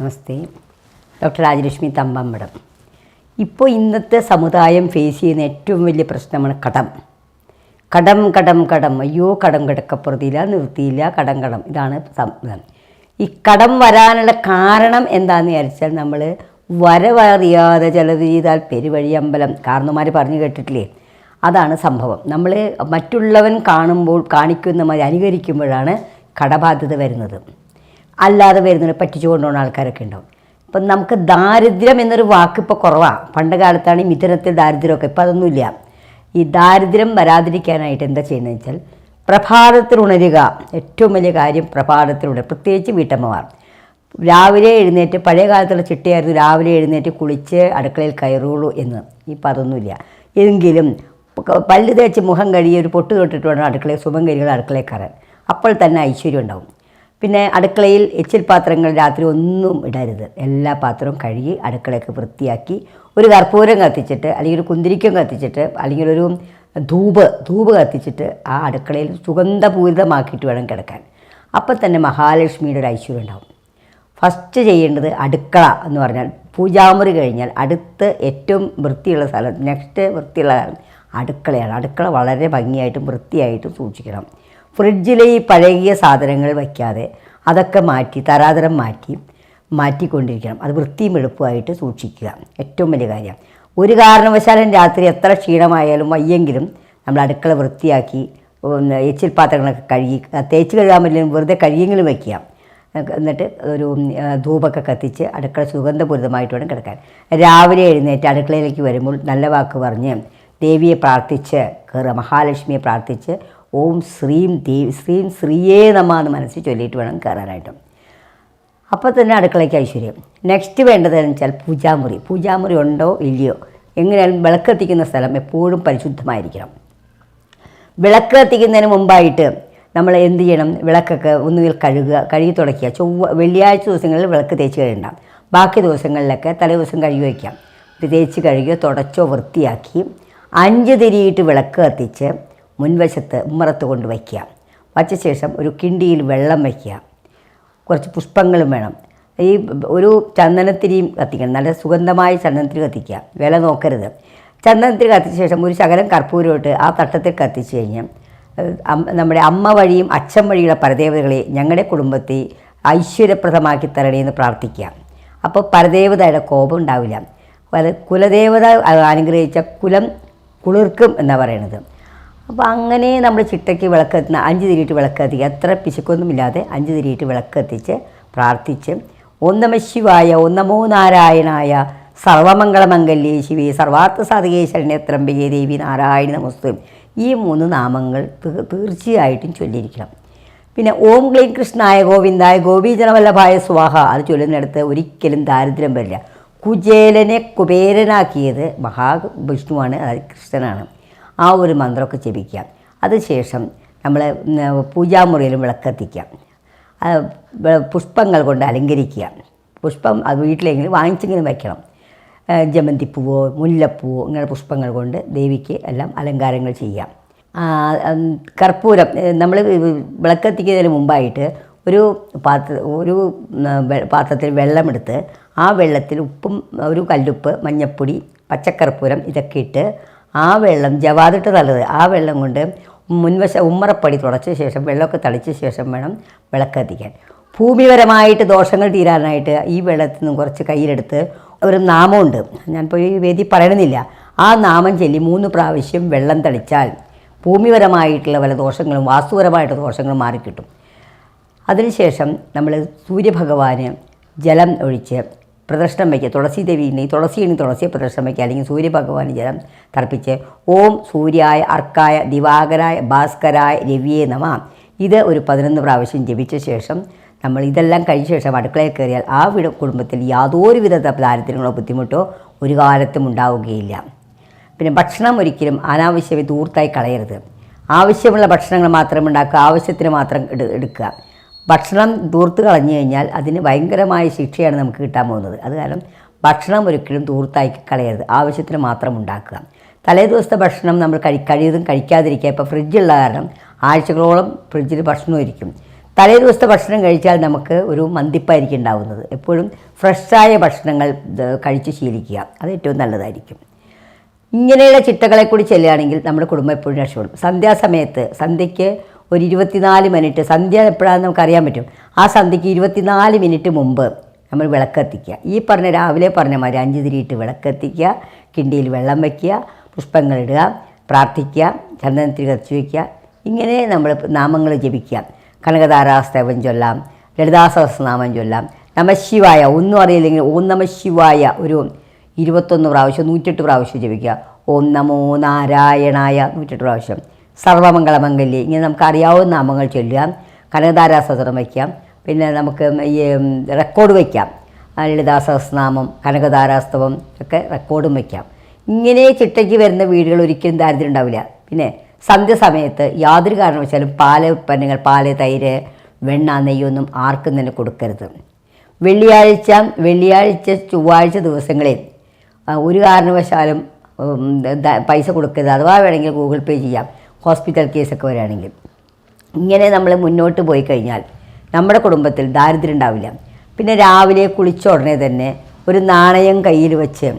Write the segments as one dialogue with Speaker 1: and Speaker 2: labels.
Speaker 1: നമസ്തേ. Doctor Rajalakshmi തമ്പമ്പടം. ഇപ്പോൾ ഇന്നത്തെ സമുദായം ഫേസ് ചെയ്യുന്ന ഏറ്റവും വലിയ പ്രശ്നമാണ് കടം. കടം കടം കടം അയ്യോ കടം കിടക്കപ്പുറത്തില്ല, നിർത്തിയില്ല, കടം കടം. ഇതാണ് ഈ കടം വരാനുള്ള കാരണം എന്താണെന്ന് വിചാരിച്ചാൽ നമ്മൾ വരവറിയാതെ ചിലത് ചെയ്താൽ പെരുവഴി അമ്പലം കാരണവന്മാർ പറഞ്ഞു കേട്ടിട്ടില്ലേ? അതാണ് സംഭവം. നമ്മൾ മറ്റുള്ളവൻ കാണുമ്പോൾ കാണിക്കുന്ന മാതിരി അനുകരിക്കുമ്പോഴാണ് കടബാധ്യത വരുന്നത്. അല്ലാതെ വരുന്നത് പറ്റിച്ചു കൊണ്ടുപോകുന്ന ആൾക്കാരൊക്കെ ഉണ്ടാവും. ഇപ്പം നമുക്ക് ദാരിദ്ര്യം എന്നൊരു വാക്ക് ഇപ്പോൾ കുറവാണ്. പണ്ട് കാലത്താണ് ഈ മിഥുനത്തിൽ ദാരിദ്ര്യമൊക്കെ, ഇപ്പം അതൊന്നുമില്ല. ഈ ദാരിദ്ര്യം വരാതിരിക്കാനായിട്ട് എന്താ ചെയ്യുന്നത് വെച്ചാൽ പ്രഭാതത്തിൽ ഉണരുക. ഏറ്റവും വലിയ കാര്യം പ്രഭാതത്തിൽ ഉണരുക, പ്രത്യേകിച്ച് വീട്ടമ്മമാർ. രാവിലെ എഴുന്നേറ്റ്, പഴയ കാലത്തുള്ള ചിട്ടയായിരുന്നു രാവിലെ എഴുന്നേറ്റ് കുളിച്ച് അടുക്കളയിൽ കയറുള്ളൂ എന്ന്. ഇപ്പം അതൊന്നുമില്ല. എങ്കിലും പല്ല് തേച്ച് മുഖം കഴുകി ഒരു പൊട്ട് തൊട്ടിട്ട് വേണം അടുക്കളയിൽ സുഖം അടുക്കളയിൽ കയറാൻ. അപ്പോൾ തന്നെ ഐശ്വര്യം ഉണ്ടാവും. പിന്നെ അടുക്കളയിൽ എച്ചിൽ പാത്രങ്ങൾ രാത്രി ഒന്നും ഇടരുത്. എല്ലാ പാത്രവും കഴുകി അടുക്കളയൊക്കെ വൃത്തിയാക്കി ഒരു കർപ്പൂരം കത്തിച്ചിട്ട്, അല്ലെങ്കിൽ ഒരു കുന്തിരിക്കം കത്തിച്ചിട്ട്, അല്ലെങ്കിൽ ഒരു ധൂപ് കത്തിച്ചിട്ട് ആ അടുക്കളയിൽ സുഗന്ധപൂരിതമാക്കിയിട്ട് വേണം കിടക്കാൻ. അപ്പം തന്നെ മഹാലക്ഷ്മിയുടെ ഒരു ഐശ്വര്യം ഉണ്ടാവും. ഫസ്റ്റ് ചെയ്യേണ്ടത് അടുക്കള എന്ന് പറഞ്ഞാൽ പൂജാമുറി കഴിഞ്ഞാൽ അടുത്ത് ഏറ്റവും വൃത്തിയുള്ള സ്ഥലം, നെക്സ്റ്റ് വൃത്തിയുള്ള അടുക്കളയാണ്. അടുക്കള വളരെ ഭംഗിയായിട്ടും വൃത്തിയായിട്ടും സൂക്ഷിക്കണം. ഫ്രിഡ്ജിൽ ഈ പഴകിയ സാധനങ്ങൾ വയ്ക്കാതെ അതൊക്കെ മാറ്റി തരാതരം മാറ്റിക്കൊണ്ടിരിക്കണം. അത് വൃത്തിയും എളുപ്പമായിട്ട് സൂക്ഷിക്കുക, ഏറ്റവും വലിയ കാര്യം. ഒരു കാരണവശാലും രാത്രി എത്ര ക്ഷീണമായാലും വയ്യെങ്കിലും നമ്മൾ അടുക്കള വൃത്തിയാക്കി എച്ചിൽ പാത്രങ്ങളൊക്കെ കഴുകി, തേച്ച് കഴുകാൻ പറ്റില്ല വെറുതെ കഴുകിയെങ്കിലും വയ്ക്കുക. എന്നിട്ട് ഒരു ധൂപൊക്കെ കത്തിച്ച് അടുക്കള സുഗന്ധപൂരിതമായിട്ട് വേണം കിടക്കാൻ. രാവിലെ എഴുന്നേറ്റ് അടുക്കളയിലേക്ക് വരുമ്പോൾ നല്ല വാക്ക് പറഞ്ഞ് ദേവിയെ പ്രാർത്ഥിച്ച് കയറുക, മഹാലക്ഷ്മിയെ പ്രാർത്ഥിച്ച് ഓം ശ്രീം ശ്രീയേ നമഃ എന്ന് മനസ്സിൽ ചൊല്ലിയിട്ട് വേണം കയറാനായിട്ടും. അപ്പോൾ തന്നെ അടുക്കളയ്ക്ക് ഐശ്വര്യം. നെക്സ്റ്റ് വേണ്ടതെന്ന് വെച്ചാൽ പൂജാമുറി ഉണ്ടോ ഇല്ലയോ, എങ്ങനെയാലും വിളക്ക് കത്തിക്കുന്ന സ്ഥലം എപ്പോഴും പരിശുദ്ധമായിരിക്കണം. വിളക്ക് കത്തിക്കുന്നതിന് മുമ്പായിട്ട് നമ്മൾ എന്ത് ചെയ്യണം? വിളക്കൊക്കെ ഒന്നുകിൽ കഴുകി തുടയ്ക്കുക. വെള്ളിയാഴ്ച ദിവസങ്ങളിൽ വിളക്ക് തേച്ച് കഴുകണം. ബാക്കി ദിവസങ്ങളിലൊക്കെ തലേദിവസം കഴുകി വയ്ക്കാം. തേച്ച് കഴുകി തുടച്ചോ വൃത്തിയാക്കി 5 തിരിയിട്ട് വിളക്ക് കത്തിച്ച് മുൻവശത്ത് ഉമ്മറത്ത് കൊണ്ട് വയ്ക്കുക. വച്ച ശേഷം ഒരു കിണ്ടിയിൽ വെള്ളം വയ്ക്കുക. കുറച്ച് പുഷ്പങ്ങളും വേണം. ഈ ഒരു ചന്ദനത്തിരിയും കത്തിക്കണം. നല്ല സുഗന്ധമായ ചന്ദനത്തിരി കത്തിക്കുക, വില നോക്കരുത്. ചന്ദനത്തിരി കത്തിച്ച ശേഷം ഒരു ശകലം കർപ്പൂരമിട്ട് ആ തട്ടത്തിൽ കത്തിച്ച് കഴിഞ്ഞ് നമ്മുടെ അമ്മ വഴിയും അച്ഛൻ വഴിയുള്ള പരദേവതകളെ ഞങ്ങളുടെ കുടുംബത്തെ ഐശ്വര്യപ്രദമാക്കി തരണേ എന്ന് പ്രാർത്ഥിക്കുക. അപ്പോൾ പരദേവതയുടെ കോപം ഉണ്ടാവില്ല. കുലദേവത അനുഗ്രഹിച്ച കുലം കുളിർക്കും എന്നാണ് പറയണത്. അപ്പോൾ അങ്ങനെ നമ്മൾ ചിട്ടയ്ക്ക് വിളക്ക് കത്തുന്ന 5 തിരിയിട്ട് വിളക്ക് കത്തിക്കുക. അത്ര പിശുക്കൊന്നുമില്ലാതെ 5 തിരിയിട്ട് വിളക്ക് കത്തിച്ച് പ്രാർത്ഥിച്ച് ഓം നമഃ ശിവായ, ഓം നമോ നാരായണായ, സർവമംഗളമംഗല്യേ ശിവേ സർവാർത്ഥ സാധികേ ശരണ്യത്രംബികേ ദേവി നാരായണ നമസ്തേ, ഈ 3 നാമങ്ങൾ തീർച്ചയായിട്ടും ചൊല്ലിയിരിക്കണം. പിന്നെ ഓം ക്ലീം കൃഷ്ണായ ഗോവിന്ദായ ഗോപീജനവല്ലഭായ സ്വാഹ, അത് ചൊല്ലുന്നിടത്ത് ഒരിക്കലും ദാരിദ്ര്യം വരില്ല. കുചേലനെ കുബേരനാക്കിയത് മഹാവിഷ്ണുവാണ്, അതായത് കൃഷ്ണനാണ്. ആ ഒരു മന്ത്രമൊക്കെ ജപിക്കുക. അതിനുശേഷം നമ്മൾ പൂജാമുറിയിലും വിളക്കത്തിക്കുക. പുഷ്പങ്ങൾ കൊണ്ട് അലങ്കരിക്കുക. പുഷ്പം അത് വീട്ടിലെങ്കിലും വാങ്ങിച്ചെങ്കിലും വയ്ക്കണം. ജമന്തിപ്പൂവോ മുല്ലപ്പൂവോ ഇങ്ങനെ പുഷ്പങ്ങൾ കൊണ്ട് ദേവിക്ക് എല്ലാം അലങ്കാരങ്ങൾ ചെയ്യാം. കർപ്പൂരം നമ്മൾ വിളക്കത്തിക്കുന്നതിന് മുമ്പായിട്ട് ഒരു പാത്രത്തിൽ വെള്ളമെടുത്ത് ആ വെള്ളത്തിൽ ഉപ്പും ഒരു കല്ലുപ്പ്, മഞ്ഞൾപ്പൊടി, പച്ചക്കർപ്പൂരം ഇതൊക്കെ ഇട്ട് ആ വെള്ളം ജവാദിട്ട് നല്ലത്, ആ വെള്ളം കൊണ്ട് ഉമ്മറപ്പടി തുടച്ച ശേഷം വെള്ളമൊക്കെ തളിച്ച ശേഷം വേണം വിളക്കത്തിക്കാൻ. ഭൂമിപരമായിട്ട് ദോഷങ്ങൾ തീരാനായിട്ട് ഈ വെള്ളത്തിൽ നിന്നും കുറച്ച് കയ്യിലെടുത്ത് ഒരു നാമമുണ്ട്, ഞാനിപ്പോൾ ഈ വേദി പറയണമെന്നില്ല, ആ നാമം ചൊല്ലി 3 പ്രാവശ്യം വെള്ളം തളിച്ചാൽ ഭൂമിപരമായിട്ടുള്ള പല ദോഷങ്ങളും വാസ്തുപരമായിട്ട് ദോഷങ്ങളും മാറിക്കിട്ടും. അതിനുശേഷം നമ്മൾ സൂര്യഭഗവാന് ജലം ഒഴിച്ച് പ്രദക്ഷിണം വയ്ക്കുക. തുളസിയെ പ്രദക്ഷിണം വയ്ക്കുക, അല്ലെങ്കിൽ സൂര്യഭഗവാന് ജലം തർപ്പിച്ച് ഓം സൂര്യായ അർക്കായ ദിവാകരായ ഭാസ്കരായ രവിയെ നമഃ, ഇത് ഒരു 11 പ്രാവശ്യം ജപിച്ച ശേഷം നമ്മൾ ഇതെല്ലാം കഴിഞ്ഞ ശേഷം അടുക്കളയിൽ കയറിയാൽ ആ കുടുംബത്തിൽ യാതൊരുവിധ ദാരിദ്ര്യങ്ങളോ ബുദ്ധിമുട്ടോ ഒരു കാലത്തും ഉണ്ടാവുകയില്ല. പിന്നെ ഭക്ഷണം ഒരിക്കലും അനാവശ്യമായി ദൂർത്തായി കളയരുത്. ആവശ്യമുള്ള ഭക്ഷണങ്ങൾ മാത്രം ഉണ്ടാക്കുക, ആവശ്യത്തിന് മാത്രം എടുക്കുക. ഭക്ഷണം ദൂർത്ത് കളഞ്ഞു കഴിഞ്ഞാൽ അതിന് ഭയങ്കരമായ ശിക്ഷയാണ് നമുക്ക് കിട്ടാൻ പോകുന്നത്. അത് കാരണം ഭക്ഷണം ഒരിക്കലും ദൂർത്തായി കളയരുത്, ആവശ്യത്തിന് മാത്രം ഉണ്ടാക്കുക. തലേ ദിവസത്തെ ഭക്ഷണം നമ്മൾ കഴിയുന്നതും കഴിക്കാതിരിക്കുക. ഇപ്പോൾ ഫ്രിഡ്ജുള്ള കാരണം ആഴ്ചകളോളം ഫ്രിഡ്ജിൽ ഭക്ഷണം ഇരിക്കും. തലേ ദിവസത്തെ ഭക്ഷണം കഴിച്ചാൽ നമുക്ക് ഒരു മന്ദിപ്പായിരിക്കും ഉണ്ടാവുന്നത്. എപ്പോഴും ഫ്രഷായ ഭക്ഷണങ്ങൾ കഴിച്ച് ശീലിക്കുക, അത് ഏറ്റവും നല്ലതായിരിക്കും. ഇങ്ങനെയുള്ള ചിട്ടകളെ കൂടി ചെല്ലുകയാണെങ്കിൽ നമ്മുടെ കുടുംബം എപ്പോഴും രക്ഷപ്പെടും. സന്ധ്യാസമയത്ത് സന്ധ്യയ്ക്ക് ഒരു 24 മിനിറ്റ്, സന്ധ്യ എപ്പോഴാണെന്ന് നമുക്കറിയാൻ പറ്റും. ആ സന്ധ്യയ്ക്ക് 24 മിനിറ്റ് മുമ്പ് നമ്മൾ വിളക്കെത്തിക്കുക. ഈ പറഞ്ഞ രാവിലെ പറഞ്ഞ മാതിരി 5 തിരിയിട്ട് വിളക്കെത്തിക്കുക, കിണ്ടിയിൽ വെള്ളം വയ്ക്കുക, പുഷ്പങ്ങളിടുക, പ്രാർത്ഥിക്കുക, ചന്ദനത്തിരി കത്തിച്ച് വയ്ക്കുക. ഇങ്ങനെ നമ്മൾ നാമങ്ങൾ ജപിക്കുക. കനകധാരാസ്തവം ചൊല്ലാം, ലളിതാ സഹസ്രനാമം ചൊല്ലാം, നമശിവായ ഒന്നും അറിയില്ലെങ്കിൽ ഓം നമശിവായ ഒരു 21 പ്രാവശ്യം 108 പ്രാവശ്യം ജപിക്കുക. ഓം നമോ നാരായണായ 108 പ്രാവശ്യം. സർവമംഗളമംഗല്യേ, ഇങ്ങനെ നമുക്കറിയാവുന്ന നാമങ്ങൾ ചൊല്ലുക. കനകധാരാസ്തോത്രം വയ്ക്കാം. പിന്നെ നമുക്ക് ഈ റെക്കോർഡ് വയ്ക്കാം. ലളിതാ സഹസ്രനാമം, കനകധാരാസ്തവം ഒക്കെ റെക്കോർഡും വയ്ക്കാം. ഇങ്ങനെ ചിട്ടയ്ക്ക് വരുന്ന വീടുകൾ ഒരിക്കലും ദാരിദ്ര്യം ഉണ്ടാവില്ല. പിന്നെ സന്ധ്യ സമയത്ത് യാതൊരു കാരണവശാലും പാല ഉൽപ്പന്നങ്ങൾ, പാല്, തൈര്, വെണ്ണ, നെയ്യൊന്നും ആർക്കും തന്നെ കൊടുക്കരുത്. വെള്ളിയാഴ്ച ചൊവ്വാഴ്ച ദിവസങ്ങളിൽ ഒരു കാരണവശാലും പൈസ കൊടുക്കരുത്. അഥവാ വേണമെങ്കിൽ ഗൂഗിൾ പേ ചെയ്യാം, ഹോസ്പിറ്റൽ കേസൊക്കെ വരികയാണെങ്കിൽ. ഇങ്ങനെ നമ്മൾ മുന്നോട്ട് പോയി കഴിഞ്ഞാൽ നമ്മുടെ കുടുംബത്തിൽ ദാരിദ്ര്യം ഉണ്ടാവില്ല. പിന്നെ രാവിലെ കുളിച്ച ഉടനെ തന്നെ ഒരു നാണയം കയ്യിൽ വെച്ച്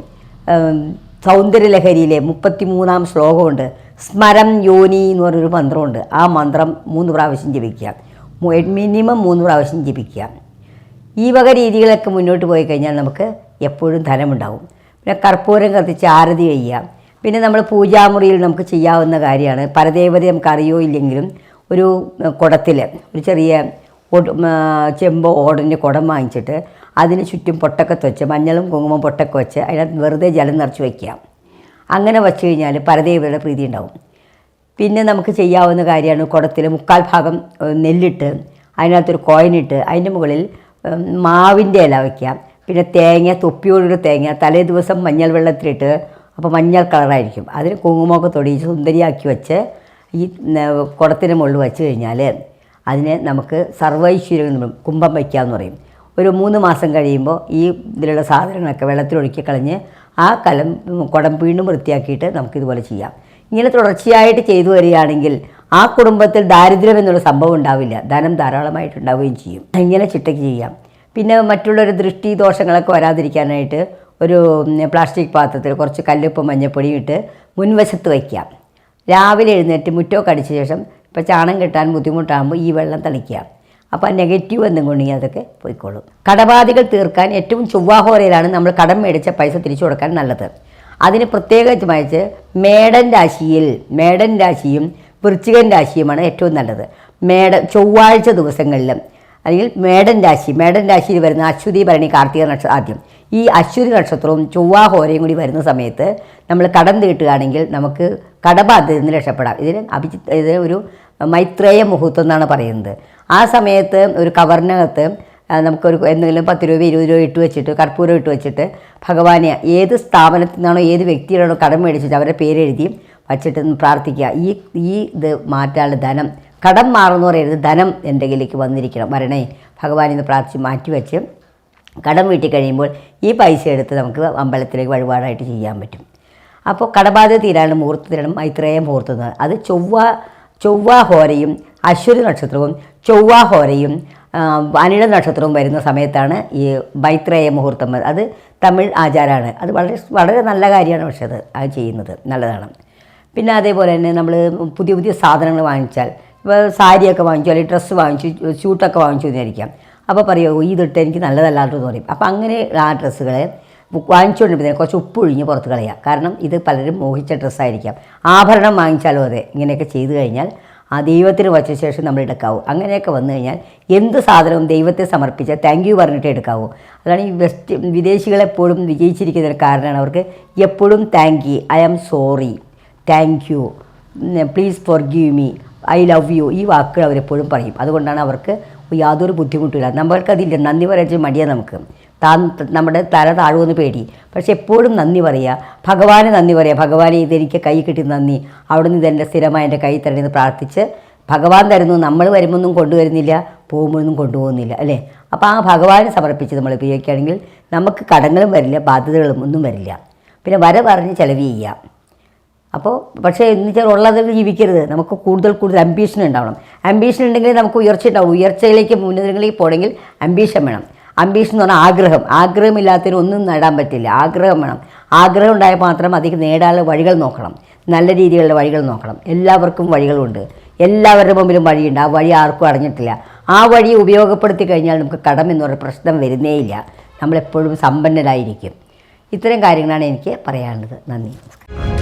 Speaker 1: സൗന്ദര്യലഹരിയിലെ 33-ാം ശ്ലോകമുണ്ട്, സ്മരം യോനി എന്ന് പറഞ്ഞൊരു മന്ത്രമുണ്ട്. ആ മന്ത്രം 3 പ്രാവശ്യം ജപിക്കുക, മിനിമം 3 പ്രാവശ്യം ജപിക്കുക. ഈ വക രീതികളൊക്കെ മുന്നോട്ട് പോയി കഴിഞ്ഞാൽ നമുക്ക് എപ്പോഴും ധനമുണ്ടാവും. പിന്നെ കർപ്പൂരം കത്തിച്ച് ആരതി ചെയ്യുക. പിന്നെ നമ്മൾ പൂജാമുറിയിൽ നമുക്ക് ചെയ്യാവുന്ന കാര്യമാണ്, പരദേവതയെ നമുക്ക് അറിയോ ഇല്ലെങ്കിലും ഒരു കുടത്തിൽ ഒരു ചെറിയ ചെമ്പോ ഓടിൻ്റെ കുടം വാങ്ങിച്ചിട്ട് അതിന് ചുറ്റും പൊട്ടൊക്കെ വെച്ച് മഞ്ഞളും കുങ്കുമം പൊട്ടൊക്കെ വെച്ച് അതിനകത്ത് വെറുതെ ജലം നിറച്ച് വയ്ക്കുക. അങ്ങനെ വച്ച് കഴിഞ്ഞാൽ പരദേവതയുടെ പ്രീതി ഉണ്ടാവും. പിന്നെ നമുക്ക് ചെയ്യാവുന്ന കാര്യമാണ് കുടത്തിൽ 3/4 ഭാഗം നെല്ലിട്ട് അതിനകത്തൊരു കോയിനിട്ട് അതിൻ്റെ മുകളിൽ മാവിൻ്റെ ഇല വയ്ക്കാം. പിന്നെ തേങ്ങ, തൊപ്പിയോടൊരു തേങ്ങ തലേ ദിവസം മഞ്ഞൾ വെള്ളത്തിലിട്ട്, അപ്പോൾ മഞ്ഞൾ കളറായിരിക്കും, അതിന് കുങ്കുമമൊക്കെ തൊടിയിച്ച് സുന്ദരിയാക്കി വെച്ച് ഈ കുടത്തിന് മുകളിൽ വെച്ച് കഴിഞ്ഞാൽ അതിന് നമുക്ക് സർവൈശ്വര്യം കുംഭം വയ്ക്കാമെന്ന് പറയും. ഒരു 3 മാസം കഴിയുമ്പോൾ ഈ ഇതിലുള്ള സാധനങ്ങളൊക്കെ വെള്ളത്തിലൊഴുക്കി കളഞ്ഞ് ആ കുടം വീണ്ടും വൃത്തിയാക്കിയിട്ട് നമുക്കിതുപോലെ ചെയ്യാം. ഇങ്ങനെ തുടർച്ചയായിട്ട് ചെയ്തു വരികയാണെങ്കിൽ ആ കുടുംബത്തിൽ ദാരിദ്ര്യം എന്നുള്ള സംഭവം ഉണ്ടാവില്ല, ധനം ധാരാളമായിട്ടുണ്ടാവുകയും ചെയ്യും. ഇങ്ങനെ ചിട്ടയ്ക്ക് ചെയ്യാം. പിന്നെ മറ്റുള്ളൊരു ദൃഷ്ടി ദോഷങ്ങളൊക്കെ വരാതിരിക്കാനായിട്ട് ഒരു പ്ലാസ്റ്റിക് പാത്രത്തിൽ കുറച്ച് കല്ലുപ്പും മഞ്ഞപ്പൊടിയും ഇട്ട് മുൻവശത്ത് വയ്ക്കാം. രാവിലെ എഴുന്നേറ്റ് മുറ്റമൊക്കെ അടിച്ച ശേഷം, ഇപ്പോൾ ചാണം കെട്ടാൻ ബുദ്ധിമുട്ടാകുമ്പോൾ ഈ വെള്ളം തളിക്കുക. അപ്പോൾ നെഗറ്റീവ് എന്തും കൊണ്ടെങ്കിൽ അതൊക്കെ പോയിക്കോളും. കടബാധകൾ തീർക്കാൻ ഏറ്റവും ചൊവ്വാഹോരയിലാണ് നമ്മൾ കടം മേടിച്ച പൈസ തിരിച്ചു കൊടുക്കാൻ നല്ലത്. അതിന് പ്രത്യേകിച്ച് മേടൻ രാശിയും വൃശ്ചികൻ രാശിയുമാണ് ഏറ്റവും നല്ലത്. ചൊവ്വാഴ്ച ദിവസങ്ങളിലും അല്ലെങ്കിൽ മേടൻ രാശിയിൽ വരുന്ന അശ്വതി, ഭരണി, കാർത്തിക നക്ഷത്രം ആദ്യം ഈ അശ്വതി നക്ഷത്രവും ചൊവ്വാഹോരയും കൂടി വരുന്ന സമയത്ത് നമ്മൾ കടം തീട്ടുകയാണെങ്കിൽ നമുക്ക് കടബാധ്യതയിൽ നിന്ന് രക്ഷപ്പെടാം. ഇതിന് ഒരു മൈത്രേയ മുഹൂർത്തം എന്നാണ് പറയുന്നത്. ആ സമയത്ത് ഒരു കവറിനകത്ത് നമുക്കൊരു എന്തെങ്കിലും 10 രൂപ 20 രൂപ ഇട്ട് വെച്ചിട്ട് കർപ്പൂരം ഇട്ട് വെച്ചിട്ട് ഭഗവാനെ ഏത് സ്ഥാപനത്തിൽ നിന്നാണോ ഏത് വ്യക്തിയിലാണോ കടം മേടിച്ചിട്ട് അവരുടെ പേരെഴുതി വച്ചിട്ട് പ്രാർത്ഥിക്കുക. ഈ ഇത് മാറ്റാനുള്ള ധനം, കടം മാറുമെന്ന് പറയരുത്, ധനം എൻ്റെ കയ്യിലേക്ക് വരണേ ഭഗവാൻ എന്ന് പ്രാർത്ഥിച്ച് മാറ്റി വെച്ച് കടം വീട്ടി കഴിയുമ്പോൾ ഈ പൈസ എടുത്ത് നമുക്ക് അമ്പലത്തിലേക്ക് വഴിപാടായിട്ട് ചെയ്യാൻ പറ്റും. അപ്പോൾ കടബാധ്യത തീരാനുള്ള മുഹൂർത്തത്തിലാണ് മൈത്രേയ മുഹൂർത്തം. അത് ചൊവ്വാഹോരയും അശ്വതി നക്ഷത്രവും ചൊവ്വാഹോരയും അനിഴ നക്ഷത്രവും വരുന്ന സമയത്താണ് ഈ മൈത്രേയ മുഹൂർത്തം. അത് തമിഴ് ആചാരമാണ്. അത് വളരെ നല്ല കാര്യമാണ്. പക്ഷേ അത് ചെയ്യുന്നത് നല്ലതാണ്. പിന്നെ അതേപോലെ തന്നെ നമ്മൾ പുതിയ സാധനങ്ങൾ വാങ്ങിച്ചാൽ, ഇപ്പോൾ സാരിയൊക്കെ വാങ്ങിച്ചു അല്ലെങ്കിൽ ഡ്രസ്സ് വാങ്ങിച്ചു, ഷൂട്ടൊക്കെ വാങ്ങിച്ചു എന്നിരിക്കാം. അപ്പോൾ പറയുമോ ഇതിട്ട് എനിക്ക് നല്ലതല്ലാത്തെന്ന് പറയും. അപ്പോൾ അങ്ങനെ ആ ഡ്രസ്സുകളെ വാങ്ങിച്ചുകൊണ്ടിരിക്കുന്നത് കുറച്ച് ഉപ്പൊഴിഞ്ഞ് പുറത്ത് കളയുക. കാരണം ഇത് പലരും മോഹിച്ച ഡ്രസ്സായിരിക്കാം. ആഭരണം വാങ്ങിച്ചാലും അതെ, ഇങ്ങനെയൊക്കെ ചെയ്തു കഴിഞ്ഞാൽ ആ ദൈവത്തിന് വച്ച ശേഷം നമ്മൾ എടുക്കാവൂ. അങ്ങനെയൊക്കെ വന്നു കഴിഞ്ഞാൽ എന്ത് സാധനവും ദൈവത്തെ സമർപ്പിച്ച് താങ്ക് യു പറഞ്ഞിട്ട് എടുക്കാവൂ. അതാണ് ഈ വിദേശികളെപ്പോഴും വിജയിച്ചിരിക്കുന്നതിന് കാരണമാണ്. അവർക്ക് എപ്പോഴും thank you, I am sorry, thank you, please forgive me, I love you, ഈ വാക്കുകൾ അവരെപ്പോഴും പറയും. അതുകൊണ്ടാണ് അവർക്ക് യാതൊരു ബുദ്ധിമുട്ടില്ല. നമ്മൾക്കതില്ല, നന്ദി പറയാൻ മടിയാണ് നമുക്ക്. നമ്മുടെ തല താഴുമെന്ന് പേടി. പക്ഷെ എപ്പോഴും നന്ദി പറയുക, ഭഗവാന് നന്ദി പറയുക. ഭഗവാനെ ഇതെനിക്ക് കൈ കിട്ടി നന്ദി, അവിടെ നിന്ന് ഇതെൻ്റെ സ്ഥിരമായി എൻ്റെ കൈ തരണമെന്ന് പ്രാർത്ഥിച്ച് ഭഗവാൻ തരുന്നു. നമ്മൾ വരുമ്പോഴൊന്നും കൊണ്ടുവരുന്നില്ല, പോകുമ്പോഴൊന്നും കൊണ്ടുപോകുന്നില്ല, അല്ലേ? അപ്പോൾ ആ ഭഗവാനെ സമർപ്പിച്ച് നമ്മൾ ഉപയോഗിക്കുകയാണെങ്കിൽ നമുക്ക് കടങ്ങളും വരില്ല, ബാധ്യതകളും ഒന്നും വരില്ല. പിന്നെ വര പറഞ്ഞ് ചിലവ് ചെയ്യുക. അപ്പോൾ പക്ഷേ എന്ന് വെച്ചാൽ ഉള്ളതിൽ ജീവിക്കരുത്. നമുക്ക് കൂടുതൽ അംബീഷൻ ഉണ്ടാവണം. അംബീഷൻ ഉണ്ടെങ്കിൽ നമുക്ക് ഉയർച്ച ഉണ്ടാവും. ഉയർച്ചയിലേക്ക് മുന്നേറ്റങ്ങളിലേക്ക് പോകണമെങ്കിൽ അംബീഷൻ വേണം. അംബീഷൻ എന്ന് പറഞ്ഞാൽ ആഗ്രഹം. ആഗ്രഹമില്ലാത്തതിന് ഒന്നും നേടാൻ പറ്റില്ല. ആഗ്രഹം വേണം. ആഗ്രഹം ഉണ്ടായാൽ മാത്രം അതിന് നേടാനുള്ള വഴികൾ നോക്കണം. നല്ല രീതിയിലുള്ള വഴികൾ നോക്കണം. എല്ലാവർക്കും വഴികളുണ്ട്. എല്ലാവരുടെ മുമ്പിലും വഴിയുണ്ട്. ആ വഴി ആർക്കും അടഞ്ഞിട്ടില്ല. ആ വഴി ഉപയോഗപ്പെടുത്തി കഴിഞ്ഞാൽ നമുക്ക് കടം എന്ന് പറയുന്ന പ്രശ്നം വരുന്നേയില്ല. നമ്മളെപ്പോഴും സമ്പന്നരായിരിക്കും. ഇത്തരം കാര്യങ്ങളാണ് എനിക്ക് പറയാനുള്ളത്. നന്ദി, നമസ്കാരം.